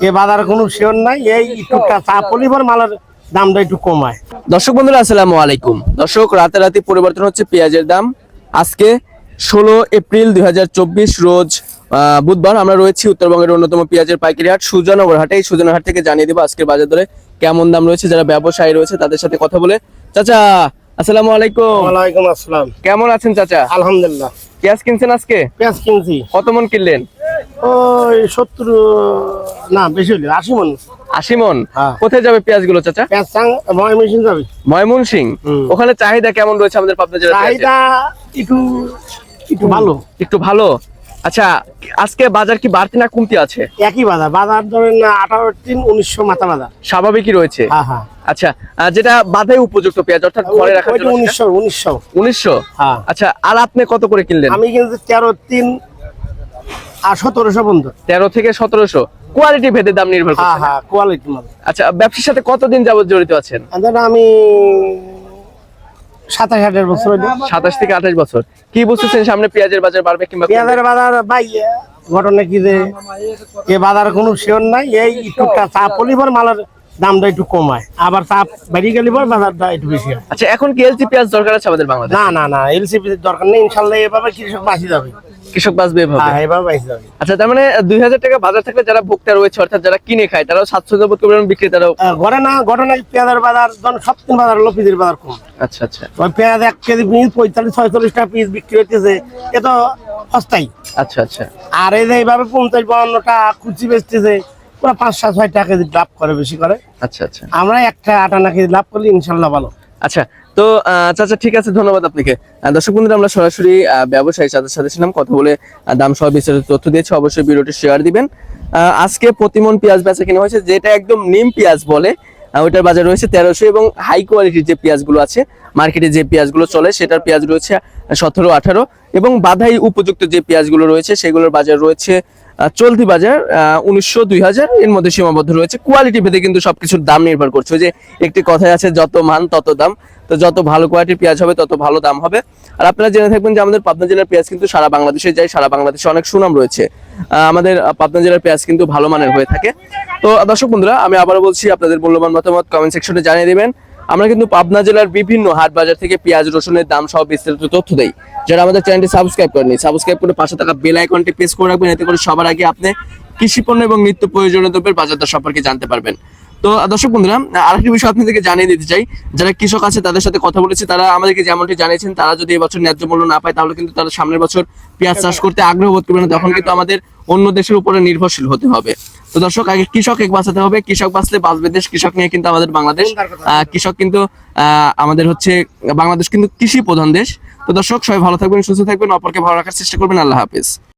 এ বাজারে কোনো শিওর নাই, এই একটু চা পলিবার মালের দামটা একটু কমায়। দর্শক বন্ধুরা আসসালামু আলাইকুম। দর্শক, রাতারাতি পরিবর্তন হচ্ছে পেঁয়াজের দাম। আজকে 16 এপ্রিল 2024 রোজ বুধবার আমরা রয়েছি উত্তরবঙ্গের অন্যতম পেঁয়াজের পাইকারি হাট সুজানগর হাটে। এই সুজানগর হাট থেকে জানিয়ে দেবো আজকের বাজার দরে কেমন দাম রয়েছে। যারা ব্যবসায়ী রয়েছে তাদের সাথে কথা বলে। চাচা আসসালামু আলাইকুম। ওয়ালাইকুম আসসালাম। কেমন আছেন চাচা? আলহামদুলিল্লাহ। পেঁয়াজ কিনছেন আজকে? পেঁয়াজ কিনছি। কত মন কিনলেন? ওই 70 না বেশি হলো 80 মন। 80 মন। হ্যাঁ। কোথায় যাবে পেঁয়াজগুলো চাচা? পেঁয়াজ ময়মনসিংহ যাবে। ময়মনসিংহ। ওখানে চাহিদা কেমন রয়েছে আমাদের পাবনা জেলার পেঁয়াজের? চাহিদা একটু একটু ভালো। একটু ভালো। আচ্ছা, আজকে বাজার কি বাড়তি না কমতি আছে? একই বাজার, বাজার ধরেন 18-1900 মাথা বাজার স্বাভাবিকই রয়েছে। হ্যাঁ হ্যাঁ। আচ্ছা, যেটা বাধাই উপযুক্ত পেঁয়াজ অর্থাৎ ঘরে রাখার জন্য 1900। হ্যাঁ। আচ্ছা, আর আপনি কত করে কিনলেন? আমি কিন্তু 13-3 আর 1700 পর্যন্ত। 13 থেকে 1700 কোয়ালিটি ভেদে দাম নির্ভর হ্যাঁ করছে। হ্যাঁ, কোয়ালিটি মাল। আচ্ছা, ব্যবসার সাথে কতদিন যাবত জড়িত আছেন? আমি 27-28 বছর হইলো। 27 থেকে 28 বছর। কি বুঝতেছেন সামনে পেঁয়াজের বাজার বাড়বে কিংবা পেঁয়াজের বাজার ভাই ঘটনা কি যে এ বাজারে কোনো শিওর নাই, এই একটু চা পলিবার মালের দামটা একটু কমায়, আবার চা বেরিয়ে গেলে বাজারটা একটু বেশি হয়। আচ্ছা, এখন কি এলসি পেঁয়াজ দরকার আছে আমাদের বাংলাদেশে? না না না, এলসিপি দরকার নেই। ইনশাআল্লাহ এভাবে কৃষক বাঁচি যাবে। কৃষক বাঁচবে এভাবে? হ্যাঁ, এভাবে বাঁচি যাবে। আচ্ছা, তার মানে 2000 টাকা বাজার থাকলে যারা ভোক্তা রয়েছে অর্থাৎ যারা কিনে খায় তারাও স্বাচ্ছন্দ্য বোধ করবেন, বিক্রেতারাও। ঘরে না ঘটনা পেঁয়াজের বাজার ধরুন সপ্তাহ বাজার হলো পিসের বাজার কম। আচ্ছা আচ্ছা। ওই পেঁয়াজ 1 কেজি 45-46 টাকা পিস বিক্রি হইতেছে, এ তো সস্তাই। আচ্ছা আচ্ছা। আর এই যে এইভাবে 50-52 টাকা কুচি বেচতেছে, পুরো 5-6 টাকা কেজি লাভ করে, বেশি করে। আচ্ছা আচ্ছা। আমরা 1 টাকা 8 আনা কেজি লাভ করলে ইনশাল্লাহ ভালো। আচ্ছা, তো চাচা ঠিক আছে, ধন্যবাদ আপনাকে। দর্শক বন্ধুরা, আমরা সরাসরি ব্যবসায়ী চাচার সাথে ছিলাম, কথা বলে দাম সহ বিস্তারিত তথ্য দিয়েছি। অবশ্যই ভিডিওটি শেয়ার দিবেন। আজকে প্রতিমন পেঁয়াজ বেচা কিনা হয়েছে, যেটা একদম নিম পেঁয়াজ বলে ওইটার বাজার রয়েছে 1300 এবং হাই কোয়ালিটির যে পেঁয়াজগুলো আছে মার্কেটে যে পেঁয়াজগুলো চলে সেটার পেঁয়াজ রয়েছে 17-18 এবং বাধাই উপযুক্ত যে পেঁয়াজগুলো রয়েছে সেগুলোর বাজার রয়েছে চলতি বাজার 1900-2000 এর মধ্যে সীমাবদ্ধ রয়েছে। কোয়ালিটি ভেদে কিন্তু সবকিছুর দাম নির্ভর করছে। যে একটি কথাই আছে, যত মান তত দাম। তো যত ভালো কোয়ালিটির পেঁয়াজ হবে তত ভালো দাম হবে। আর আপনারা জেনে থাকবেন যে আমাদের পাবনা জেলার পেঁয়াজ কিন্তু সারা বাংলাদেশে যায়, সারা বাংলাদেশে অনেক সুনাম রয়েছে। আমাদের পাবনা জেলার পেঁয়াজ কিন্তু ভালো মানের হয়ে থাকে। তো দর্শক বন্ধুরা, আমি আবারও বলছি, আপনাদের মূল্যবান মতামত কমেন্ট সেকশনে জানিয়ে দেবেন। আমরা কিন্তু পাবনা জেলার বিভিন্ন হাট বাজার থেকে পেঁয়াজ রসুনের দাম সহ বিস্তারিত তথ্য দেই। যারা আমাদের চ্যানেলটি সাবস্ক্রাইব করেনি, সাবস্ক্রাইব করে পাশে থাকা বেল আইকনটি প্রেস করে রাখবেন, এতে করে সবার আগে আপনি কৃষি পণ্য এবং নিত্য প্রয়োজনীয় দ্রব্যের বাজার দর সম্পর্কে জানতে পারবেন। তো দর্শক বন্ধুরা, আরেকটি বিষয় আপনাদেরকে জানিয়ে দিতে চাই, যারা কৃষক আছে তাদের সাথে কথা বলেছি, তারা আমাদেরকে যেমনটি জানিয়েছেন, তারা যদি এবছর ন্যায্য মূল্য না পায় তাহলে কিন্তু তারা সামনের বছর পেঁয়াজ চাষ করতে আগ্রহ বোধ করবে না। তখন কিন্তু আমাদের অন্য দেশের উপরে নির্ভরশীল হতে হবে। তো দর্শক, আগে কৃষক বাঁচাতে হবে। কৃষক বাঁচলে বাঁচবে দেশ। কৃষক নিয়ে কিন্তু আমাদের বাংলাদেশ। কৃষক কিন্তু আমাদের হচ্ছে বাংলাদেশ কিন্তু কৃষি প্রধান দেশ। তো দর্শক, সবাই ভালো থাকবেন, সুস্থ থাকবেন, অপরকে ভালো রাখার চেষ্টা করবেন। আল্লাহ হাফেজ।